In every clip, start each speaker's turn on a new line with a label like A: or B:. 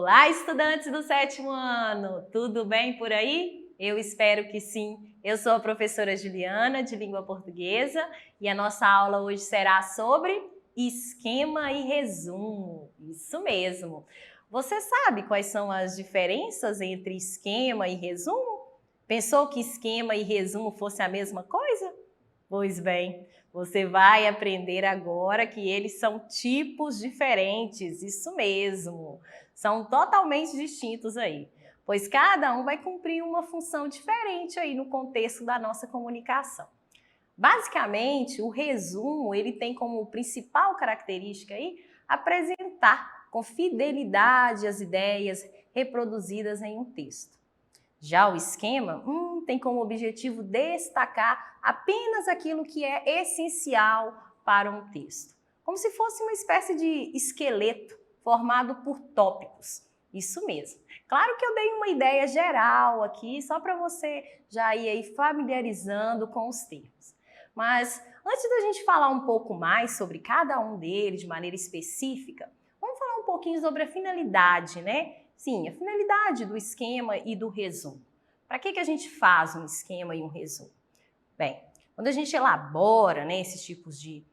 A: Olá, estudantes do 7º ano! Tudo bem por aí? Eu espero que sim. Eu sou a professora Juliana, de Língua Portuguesa, e a nossa aula hoje será sobre esquema e resumo. Isso mesmo! Você sabe quais são as diferenças entre esquema e resumo? Pensou que esquema e resumo fossem a mesma coisa? Pois bem, você vai aprender agora que eles são tipos diferentes, isso mesmo. São totalmente distintos aí, pois cada um vai cumprir uma função diferente aí no contexto da nossa comunicação. Basicamente, o resumo, ele tem como principal característica aí apresentar com fidelidade as ideias reproduzidas em um texto. Já o esquema tem como objetivo destacar apenas aquilo que é essencial para um texto, como se fosse uma espécie de esqueleto formado por tópicos. Isso mesmo. Claro que eu dei uma ideia geral aqui, só para você já ir aí familiarizando com os termos. Mas antes da gente falar um pouco mais sobre cada um deles de maneira específica, vamos falar um pouquinho sobre a finalidade, né? Sim, a finalidade do esquema e do resumo. Para que a gente faz um esquema e um resumo? Bem, quando a gente elabora, né, esses tipos de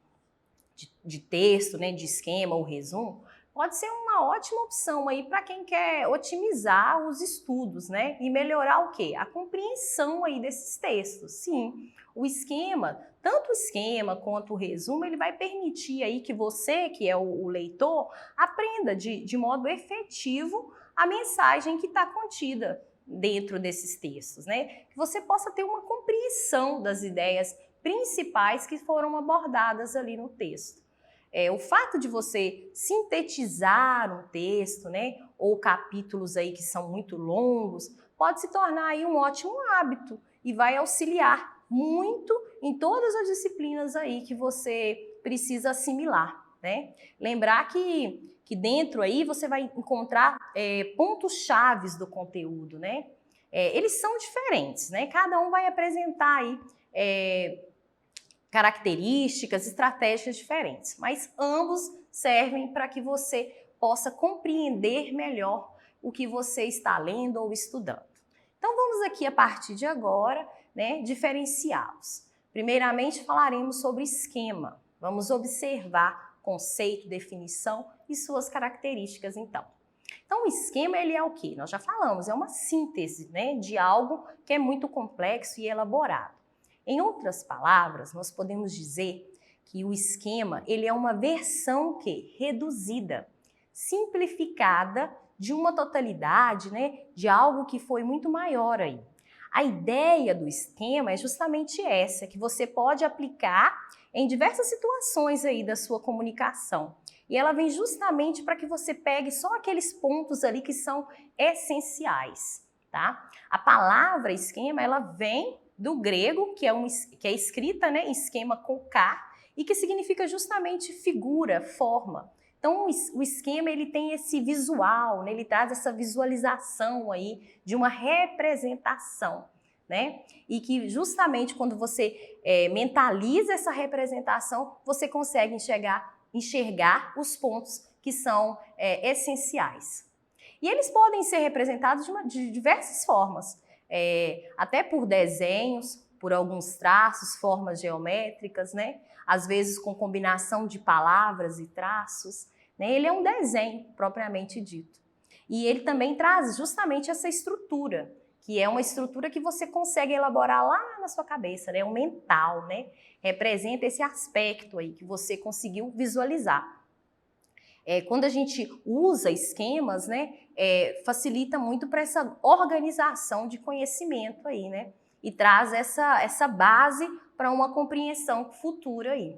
A: texto, né, de esquema ou resumo, pode ser uma ótima opção aí para quem quer otimizar os estudos, né, e melhorar o quê? A compreensão aí desses textos. Sim, o esquema, tanto o esquema quanto o resumo, ele vai permitir aí que você, que é o leitor, aprenda de modo efetivo a mensagem que está contida dentro desses textos, né? Que você possa ter uma compreensão das ideias principais que foram abordadas ali no texto. O fato de você sintetizar um texto, né, ou capítulos aí que são muito longos, pode se tornar aí um ótimo hábito e vai auxiliar muito em todas as disciplinas aí que você precisa assimilar, né? Lembrar que dentro aí você vai encontrar pontos chaves do conteúdo, né? Eles são diferentes, né? Cada um vai apresentar aí características, estratégias diferentes, mas ambos servem para que você possa compreender melhor o que você está lendo ou estudando. Então vamos aqui a partir de agora, né, diferenciá-los. Primeiramente falaremos sobre esquema. Vamos observar conceito, definição e suas características então. Então o esquema ele é o quê? Nós já falamos, é uma síntese, né, de algo que é muito complexo e elaborado. Em outras palavras, nós podemos dizer que o esquema ele é uma versão reduzida, simplificada de uma totalidade, né, de algo que foi muito maior aí. A ideia do esquema é justamente essa, que você pode aplicar em diversas situações aí da sua comunicação. E ela vem justamente para que você pegue só aqueles pontos ali que são essenciais, tá? A palavra esquema, ela vem do grego, que é escrita, né, esquema com K, e que significa justamente figura, forma. Então, o esquema ele tem esse visual, né, ele traz essa visualização aí de uma representação, né? E que justamente quando você mentaliza essa representação, você consegue enxergar os pontos que são essenciais. E eles podem ser representados de diversas formas. Até por desenhos, por alguns traços, formas geométricas, né? Às vezes com combinação de palavras e traços, né? Ele é um desenho propriamente dito. E ele também traz justamente essa estrutura, que é uma estrutura que você consegue elaborar lá na sua cabeça, né? O mental, né? Representa esse aspecto aí que você conseguiu visualizar. Quando a gente usa esquemas, né, facilita muito para essa organização de conhecimento aí, né? E traz essa base para uma compreensão futura aí.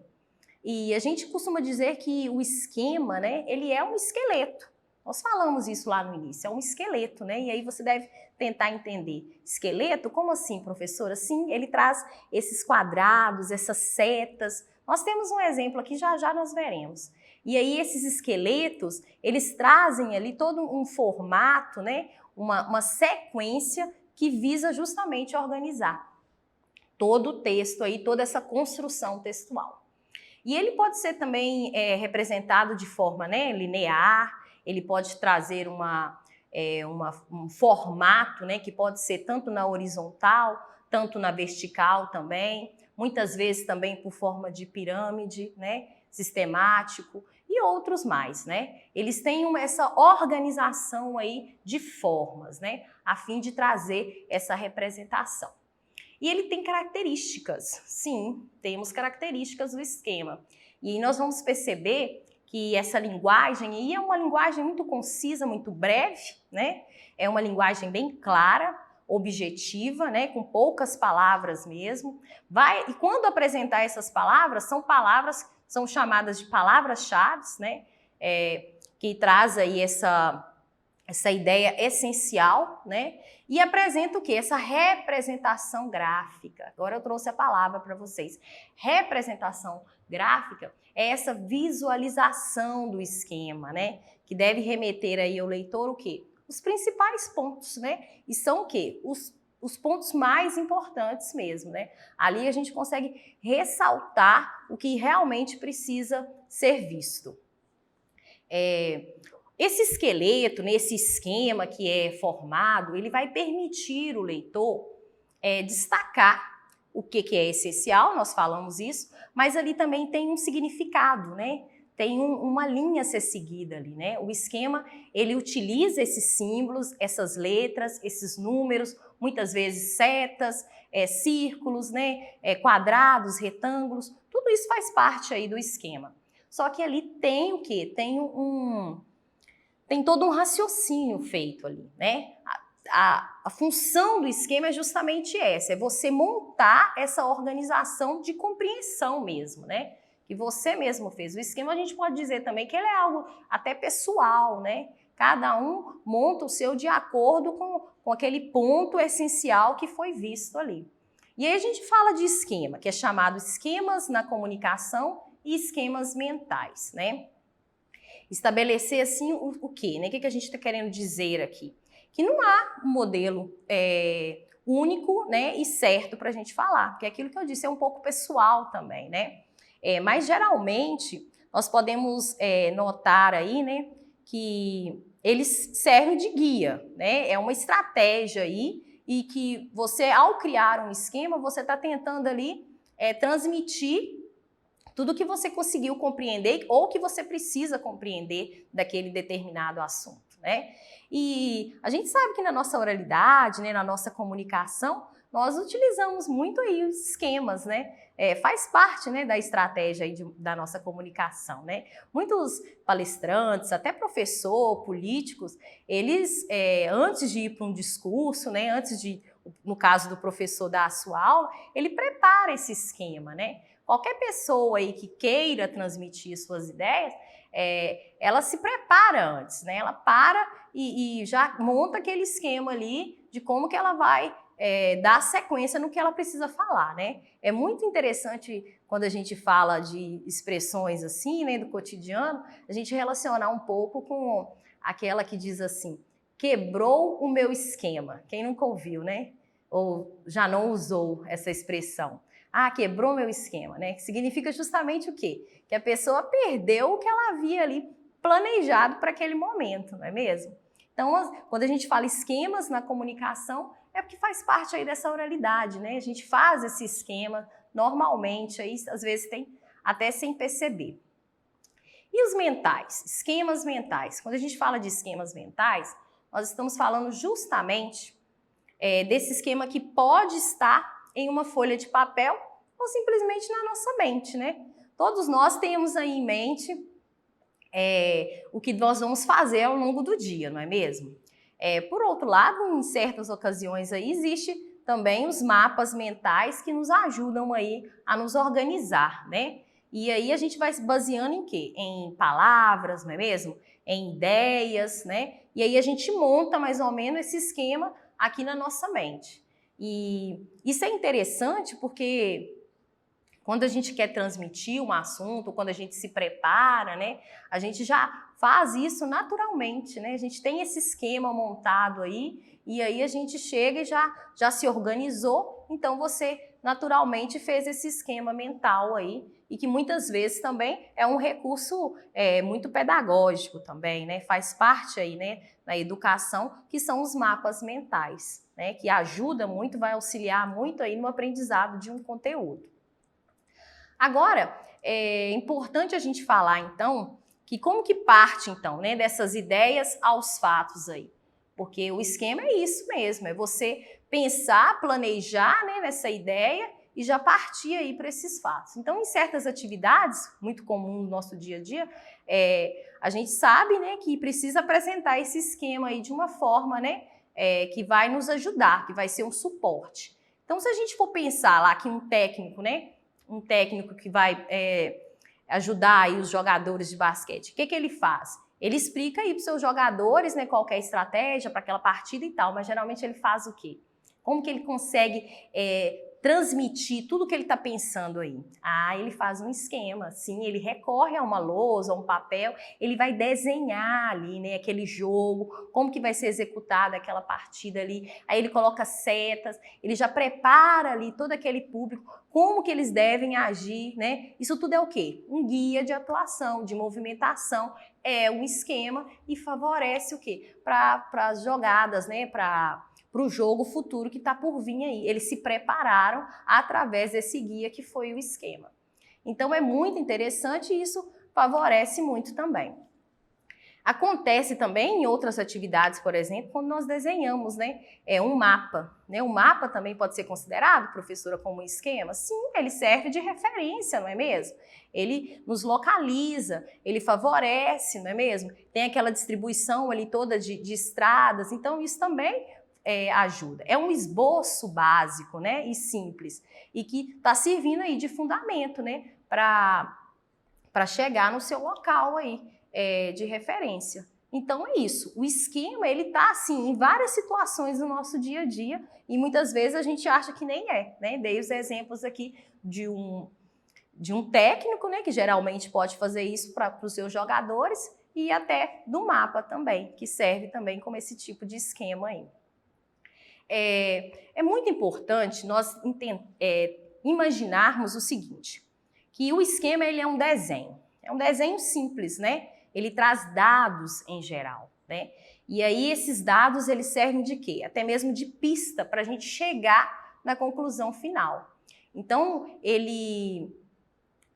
A: E a gente costuma dizer que o esquema, né, ele é um esqueleto. Nós falamos isso lá no início, é um esqueleto, né? E aí você deve tentar entender. Esqueleto? Como assim, professora? Sim, ele traz esses quadrados, essas setas. Nós temos um exemplo aqui, já já nós veremos. E aí esses esqueletos, eles trazem ali todo um formato, né? Uma sequência que visa justamente organizar todo o texto aí, toda essa construção textual. E ele pode ser também representado de forma, né, linear, ele pode trazer uma um formato, né, que pode ser tanto na horizontal, tanto na vertical também, muitas vezes também por forma de pirâmide, né, sistemático e outros mais, né? Eles têm essa organização aí de formas, né, a fim de trazer essa representação. E ele tem características, sim, temos características do esquema. E nós vamos perceber que essa linguagem aí é uma linguagem muito concisa, muito breve, né? É uma linguagem bem clara, objetiva, né? Com poucas palavras mesmo. E quando apresentar essas palavras, são chamadas de palavras-chave, né? Que traz aí essa ideia essencial, né? E apresenta o quê? Essa representação gráfica. Agora eu trouxe a palavra para vocês. Representação gráfica é essa visualização do esquema, né? Que deve remeter aí ao leitor o quê? Os principais pontos, né? E são o quê? Os pontos mais importantes mesmo, né? Ali a gente consegue ressaltar o que realmente precisa ser visto. Esse esqueleto, esse esquema que é formado, ele vai permitir o leitor destacar o que é essencial, nós falamos isso, mas ali também tem um significado, né? Tem uma linha a ser seguida ali, né? O esquema, ele utiliza esses símbolos, essas letras, esses números, muitas vezes setas, círculos, né? Quadrados, retângulos, tudo isso faz parte aí do esquema. Só que ali tem o quê? Tem todo um raciocínio feito ali, né? A função do esquema é justamente essa, é você montar essa organização de compreensão mesmo, né? Que você mesmo fez. O esquema a gente pode dizer também que ele é algo até pessoal, né? Cada um monta o seu de acordo com aquele ponto essencial que foi visto ali. E aí a gente fala de esquema, que é chamado esquemas na comunicação e esquemas mentais, né? Estabelecer assim o quê? Né? O que a gente está querendo dizer aqui? Que não há um modelo único, né, e certo para a gente falar, porque aquilo que eu disse é um pouco pessoal também, né? Mas geralmente nós podemos notar aí, né, que eles servem de guia, né? É uma estratégia aí e que você, ao criar um esquema, você está tentando ali transmitir tudo que você conseguiu compreender ou que você precisa compreender daquele determinado assunto, né? E a gente sabe que na nossa oralidade, né, na nossa comunicação, nós utilizamos muito aí os esquemas, né? Faz parte, né, da estratégia aí da nossa comunicação, né? Muitos palestrantes, até professor, políticos, eles, antes de ir para um discurso, né, no caso do professor dar a sua aula, ele prepara esse esquema, né? Qualquer pessoa aí que queira transmitir suas ideias, ela se prepara antes, né? Ela para e já monta aquele esquema ali de como que ela vai dar sequência no que ela precisa falar, né? É muito interessante quando a gente fala de expressões assim, né, do cotidiano, a gente relacionar um pouco com aquela que diz assim, quebrou o meu esquema. Quem nunca ouviu, né? Ou já não usou essa expressão. Ah, quebrou meu esquema, né? Que significa justamente o quê? Que a pessoa perdeu o que ela havia ali planejado para aquele momento, não é mesmo? Então, quando a gente fala esquemas na comunicação, é porque faz parte aí dessa oralidade, né? A gente faz esse esquema normalmente, aí às vezes tem até sem perceber. E os mentais? Esquemas mentais. Quando a gente fala de esquemas mentais, nós estamos falando justamente desse esquema que pode estar em uma folha de papel ou simplesmente na nossa mente, né? Todos nós temos aí em mente o que nós vamos fazer ao longo do dia, não é mesmo? Por outro lado, em certas ocasiões aí existe também os mapas mentais que nos ajudam aí a nos organizar, né? E aí a gente vai se baseando em quê? Em palavras, não é mesmo? Em ideias, né? E aí a gente monta mais ou menos esse esquema aqui na nossa mente. E isso é interessante porque quando a gente quer transmitir um assunto, quando a gente se prepara, né, a gente já faz isso naturalmente, né? A gente tem esse esquema montado aí e aí a gente chega e já se organizou, então você naturalmente fez esse esquema mental aí, e que muitas vezes também é um recurso muito pedagógico também, né? Faz parte aí, né, na educação, que são os mapas mentais, né? Que ajuda muito, vai auxiliar muito aí no aprendizado de um conteúdo. Agora, é importante a gente falar, então, que como que parte, então, né, dessas ideias aos fatos aí? Porque o esquema é isso mesmo, é você pensar, planejar, né, nessa ideia e já partir aí para esses fatos. Então, em certas atividades, muito comum no nosso dia a dia, a gente sabe, né, que precisa apresentar esse esquema aí de uma forma, né, que vai nos ajudar, que vai ser um suporte. Então, se a gente for pensar lá que um técnico, né, um técnico que vai ajudar aí os jogadores de basquete, o que que ele faz? Ele explica aí para os seus jogadores, né, qual que é a estratégia para aquela partida e tal, mas geralmente ele faz o quê? Como que ele consegue transmitir tudo que ele está pensando aí? Ah, ele faz um esquema, sim, ele recorre a uma lousa, a um papel, ele vai desenhar ali, né, aquele jogo, como que vai ser executada aquela partida ali, aí ele coloca setas, ele já prepara ali todo aquele público, como que eles devem agir, né? Isso tudo é o quê? Um guia de atuação, de movimentação, é um esquema e favorece o quê? Para as jogadas, né, para o jogo futuro que está por vir aí. Eles se prepararam através desse guia que foi o esquema. Então é muito interessante e isso favorece muito também. Acontece também em outras atividades, por exemplo, quando nós desenhamos, né, um mapa. Né? O mapa também pode ser considerado, professora, como um esquema? Sim, ele serve de referência, não é mesmo? Ele nos localiza, ele favorece, não é mesmo? Tem aquela distribuição ali toda de estradas, então isso também ajuda. É um esboço básico, né, e simples, e que está servindo aí de fundamento, né, para chegar no seu local aí de referência. Então é isso, o esquema ele está assim em várias situações do nosso dia a dia e muitas vezes a gente acha que nem é, né? Dei os exemplos aqui de um técnico, né, que geralmente pode fazer isso para os seus jogadores e até do mapa também, que serve também como esse tipo de esquema aí. É muito importante nós imaginarmos o seguinte, que o esquema ele é um desenho simples, né? Ele traz dados em geral, né? E aí esses dados eles servem de quê? Até mesmo de pista para a gente chegar na conclusão final. Então,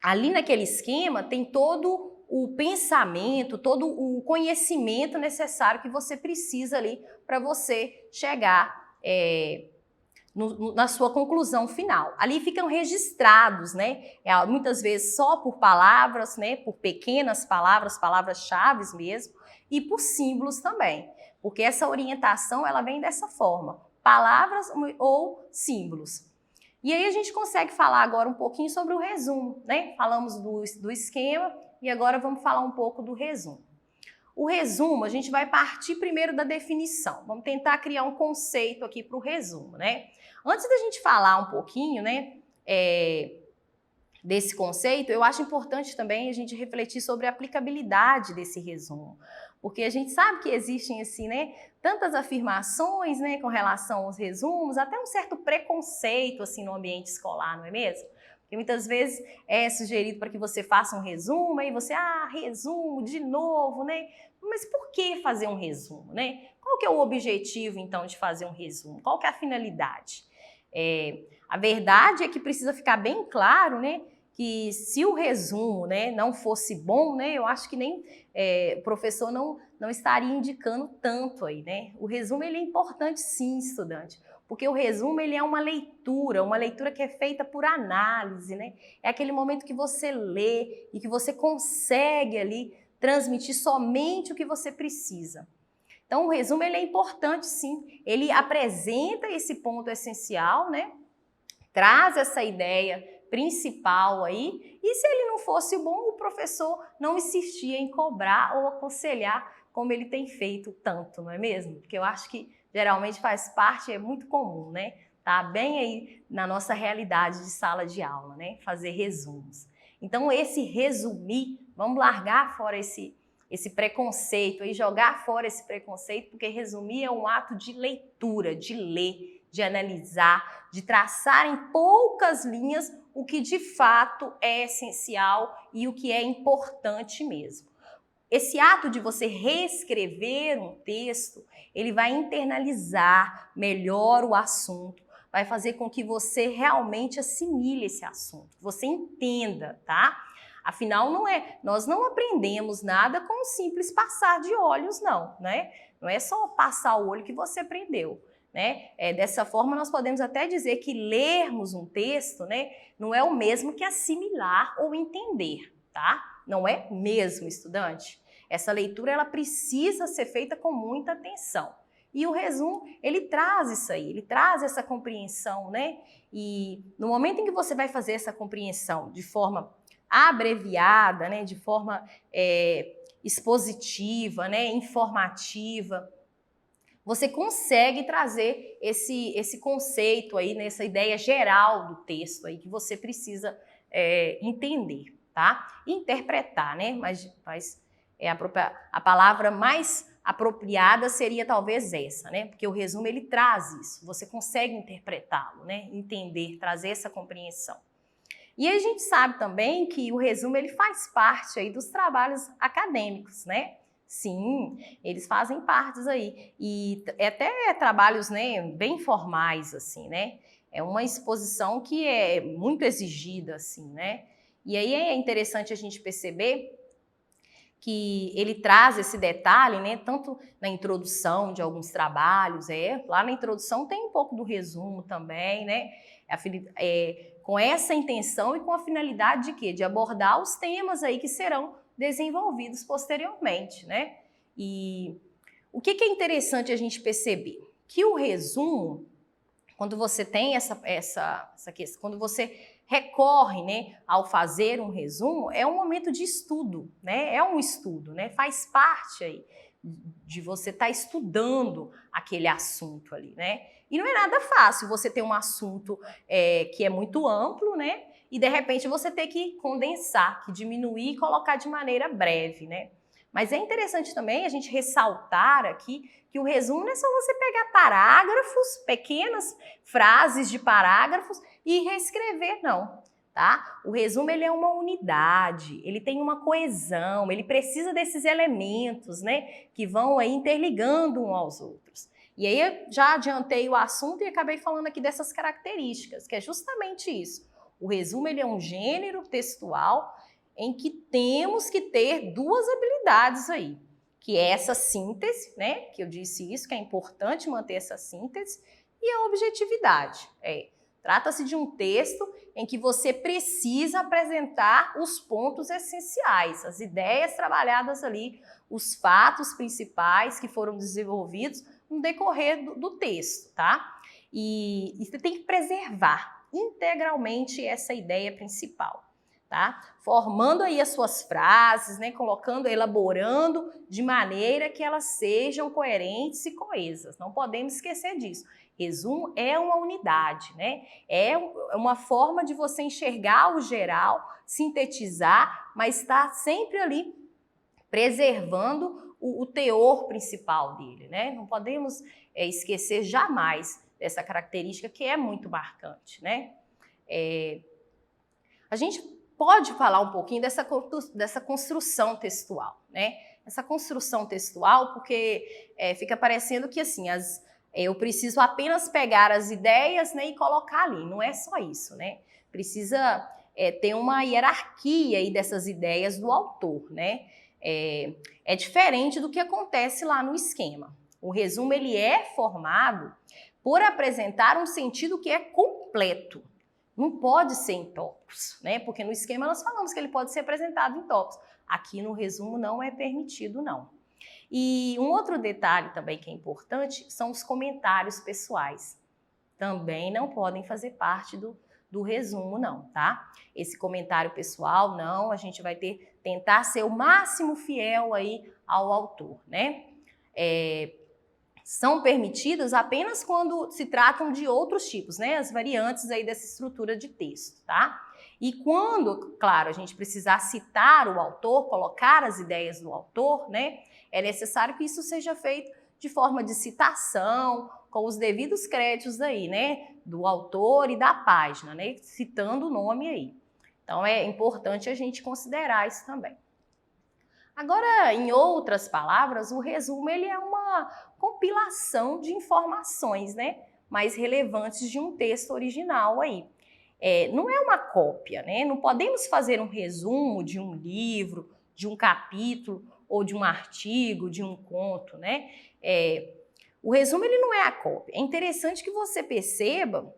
A: ali naquele esquema tem todo o pensamento, todo o conhecimento necessário que você precisa ali para você chegar na sua conclusão final. Ali ficam registrados, né? Muitas vezes só por palavras, né? Por pequenas palavras, palavras-chave mesmo, e por símbolos também, porque essa orientação ela vem dessa forma, palavras ou símbolos. E aí a gente consegue falar agora um pouquinho sobre o resumo, né? Falamos do esquema e agora vamos falar um pouco do resumo. O resumo, a gente vai partir primeiro da definição. Vamos tentar criar um conceito aqui para o resumo, né? Antes da gente falar um pouquinho, né, desse conceito, eu acho importante também a gente refletir sobre a aplicabilidade desse resumo. Porque a gente sabe que existem, assim, né, tantas afirmações, né, com relação aos resumos, até um certo preconceito, assim, no ambiente escolar, não é mesmo? Porque muitas vezes é sugerido para que você faça um resumo, aí você, resumo de novo, né? Mas por que fazer um resumo, né? Qual que é o objetivo, então, de fazer um resumo? Qual que é a finalidade? A verdade é que precisa ficar bem claro, né? Que se o resumo, né, não fosse bom, né, eu acho que nem o professor não estaria indicando tanto aí, né? O resumo ele é importante sim, estudante, porque o resumo ele é uma leitura que é feita por análise, né? É aquele momento que você lê e que você consegue ali transmitir somente o que você precisa. Então o resumo ele é importante sim, ele apresenta esse ponto essencial, né? Traz essa ideia principal aí, e se ele não fosse bom, o professor não insistia em cobrar ou aconselhar como ele tem feito tanto, não é mesmo? Porque eu acho que geralmente faz parte, é muito comum, né? Tá bem aí na nossa realidade de sala de aula, né? Fazer resumos. Então esse resumir, vamos largar fora esse preconceito e jogar fora esse preconceito, porque resumir é um ato de leitura, de ler, de analisar, de traçar em poucas linhas o que de fato é essencial e o que é importante mesmo. Esse ato de você reescrever um texto, ele vai internalizar melhor o assunto, vai fazer com que você realmente assimile esse assunto, você entenda, tá? Afinal, nós não aprendemos nada com um simples passar de olhos, não, né? Não é só passar o olho que você aprendeu, né? Dessa forma, nós podemos até dizer que lermos um texto, né, não é o mesmo que assimilar ou entender, tá? Não é mesmo, estudante? Essa leitura, ela precisa ser feita com muita atenção. E o resumo, ele traz isso aí, ele traz essa compreensão, né? E no momento em que você vai fazer essa compreensão de forma abreviada, né, de forma expositiva, né, informativa, você consegue trazer esse conceito aí, né, essa ideia geral do texto aí que você precisa entender, tá? Interpretar, né? Mas a palavra mais apropriada seria talvez essa, né? Porque o resumo, ele traz isso, você consegue interpretá-lo, né? Entender, trazer essa compreensão. E a gente sabe também que o resumo, ele faz parte aí dos trabalhos acadêmicos, né? Sim, eles fazem partes aí. E até trabalhos, né, bem formais, assim, né? É uma exposição que é muito exigida, assim, né? E aí é interessante a gente perceber que ele traz esse detalhe, né, tanto na introdução de alguns trabalhos, lá na introdução tem um pouco do resumo também, né, com essa intenção e com a finalidade de quê? De abordar os temas aí que serão desenvolvidos posteriormente, né. E o que é interessante a gente perceber? Que o resumo, quando você tem essa questão, quando você recorre, né, ao fazer um resumo, é um momento de estudo, né? É um estudo, né? Faz parte aí de você estar estudando aquele assunto ali, né? E não é nada fácil você ter um assunto que é muito amplo, né? E de repente você ter que condensar, que diminuir e colocar de maneira breve, né? Mas é interessante também a gente ressaltar aqui que o resumo não é só você pegar parágrafos, pequenas frases de parágrafos e reescrever, não, tá? O resumo, ele é uma unidade, ele tem uma coesão, ele precisa desses elementos, né, que vão aí interligando uns aos outros. E aí eu já adiantei o assunto e acabei falando aqui dessas características, que é justamente isso. O resumo, ele é um gênero textual em que temos que ter duas habilidades aí, que é essa síntese, né, que eu disse isso, que é importante manter essa síntese, e a objetividade. Trata-se de um texto em que você precisa apresentar os pontos essenciais, as ideias trabalhadas ali, os fatos principais que foram desenvolvidos no decorrer do texto, tá? E você tem que preservar integralmente essa ideia principal, tá? Formando aí as suas frases, né? Colocando, elaborando de maneira que elas sejam coerentes e coesas. Não podemos esquecer disso. Resumo é uma unidade, né? É uma forma de você enxergar o geral, sintetizar, mas estar sempre ali preservando o teor principal dele, né? Não podemos esquecer jamais dessa característica que é muito marcante, né? A gente pode falar um pouquinho dessa construção textual, né? Essa construção textual, porque fica parecendo que assim, eu preciso apenas pegar as ideias, né, e colocar ali. Não é só isso, né? Precisa ter uma hierarquia aí dessas ideias do autor, né? É diferente do que acontece lá no esquema. O resumo, ele é formado por apresentar um sentido que é completo. Não pode ser em tópicos, né? Porque no esquema nós falamos que ele pode ser apresentado em tópicos. Aqui no resumo não é permitido, não. E um outro detalhe também que é importante são os comentários pessoais. Também não podem fazer parte do resumo, não, tá? Esse comentário pessoal, não, a gente vai tentar ser o máximo fiel aí ao autor, né? São permitidas apenas quando se tratam de outros tipos, né? As variantes aí dessa estrutura de texto, tá? E quando, claro, a gente precisar citar o autor, colocar as ideias do autor, né? É necessário que isso seja feito de forma de citação com os devidos créditos aí, né? Do autor e da página, né? Citando o nome aí. Então, é importante a gente considerar isso também. Agora, em outras palavras, o resumo ele é uma compilação de informações, né? Mais relevantes de um texto original aí. Não é uma cópia, né? Não podemos fazer um resumo de um livro, de um capítulo ou de um artigo, de um conto, né? O resumo ele não é a cópia. É interessante que você perceba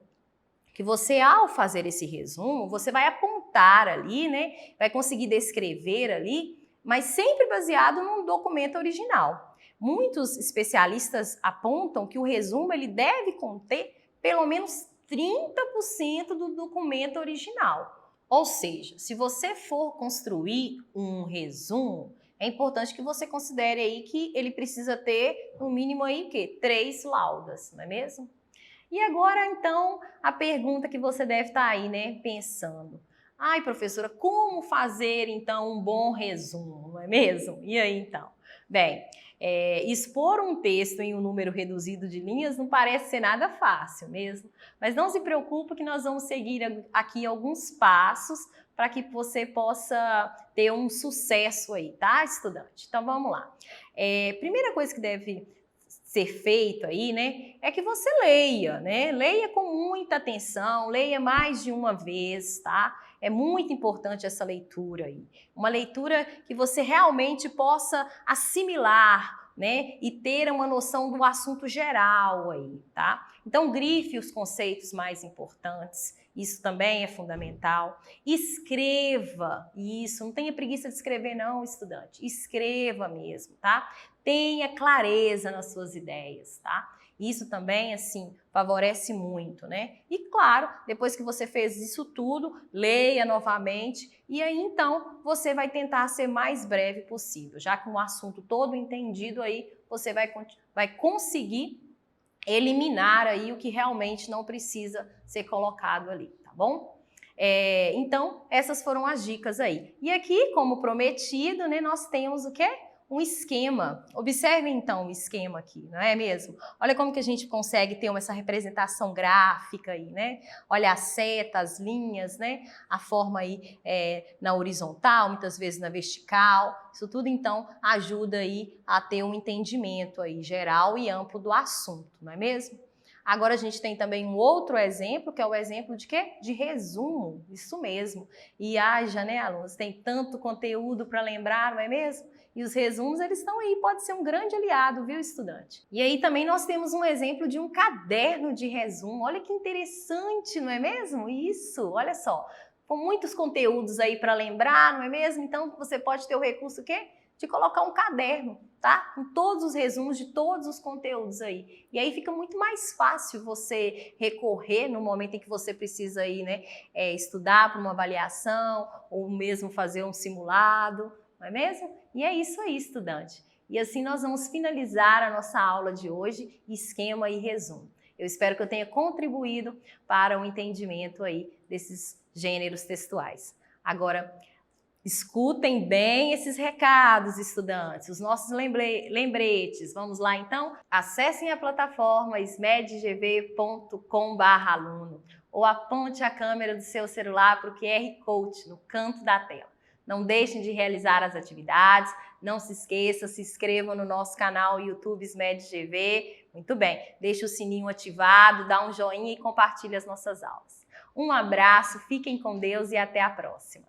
A: que você, ao fazer esse resumo, você vai apontar ali, né? Vai conseguir descrever ali, mas sempre baseado num documento original. Muitos especialistas apontam que o resumo ele deve conter pelo menos 30% do documento original. Ou seja, se você for construir um resumo, é importante que você considere aí que ele precisa ter no mínimo aí o quê? 3 laudas, não é mesmo? E agora, então, a pergunta que você deve estar aí, né, pensando. Ai, professora, como fazer, então, um bom resumo, não é mesmo? E aí, então? Bem, expor um texto em um número reduzido de linhas não parece ser nada fácil mesmo, mas não se preocupe que nós vamos seguir aqui alguns passos para que você possa ter um sucesso aí, tá, estudante? Então, vamos lá. Primeira coisa que deve ser feito aí, né, é que você leia, né? Leia com muita atenção, leia mais de uma vez, tá? É muito importante essa leitura aí. Uma leitura que você realmente possa assimilar, né? E ter uma noção do assunto geral aí, tá? Então, grife os conceitos mais importantes. Isso também é fundamental. Escreva isso, não tenha preguiça de escrever não, estudante. Escreva mesmo, tá? Tenha clareza nas suas ideias, tá? Isso também, assim, favorece muito, né? E claro, depois que você fez isso tudo, leia novamente e aí então você vai tentar ser mais breve possível. Já que um assunto todo entendido aí, você vai conseguir eliminar aí o que realmente não precisa ser colocado ali, tá bom? Então, essas foram as dicas aí. E aqui, como prometido, né, nós temos o quê? Um esquema. Observe então o esquema aqui, não é mesmo? Olha como que a gente consegue ter essa representação gráfica aí, né? Olha as setas, as linhas, né? A forma aí na horizontal, muitas vezes na vertical. Isso tudo então ajuda aí a ter um entendimento aí geral e amplo do assunto, não é mesmo? Agora a gente tem também um outro exemplo, que é o exemplo de quê? De resumo, isso mesmo. E haja, né, alunos, tem tanto conteúdo para lembrar, não é mesmo? E os resumos, eles estão aí, pode ser um grande aliado, viu, estudante? E aí também nós temos um exemplo de um caderno de resumo. Olha que interessante, não é mesmo? Isso, olha só. Com muitos conteúdos aí para lembrar, não é mesmo? Então você pode ter o recurso o quê? De colocar um caderno, tá? Com todos os resumos de todos os conteúdos aí. E aí fica muito mais fácil você recorrer no momento em que você precisa aí, né, estudar para uma avaliação ou mesmo fazer um simulado, não é mesmo? E é isso aí, estudante. E assim nós vamos finalizar a nossa aula de hoje, esquema e resumo. Eu espero que eu tenha contribuído para o entendimento aí desses gêneros textuais. Agora, escutem bem esses recados, estudantes, os nossos lembretes. Vamos lá, então? Acessem a plataforma smedgv.com/aluno ou aponte a câmera do seu celular para o QR Code no canto da tela. Não deixem de realizar as atividades, não se esqueça, se inscrevam no nosso canal YouTube SMedGV. Muito bem, deixe o sininho ativado, dá um joinha e compartilhe as nossas aulas. Um abraço, fiquem com Deus e até a próxima.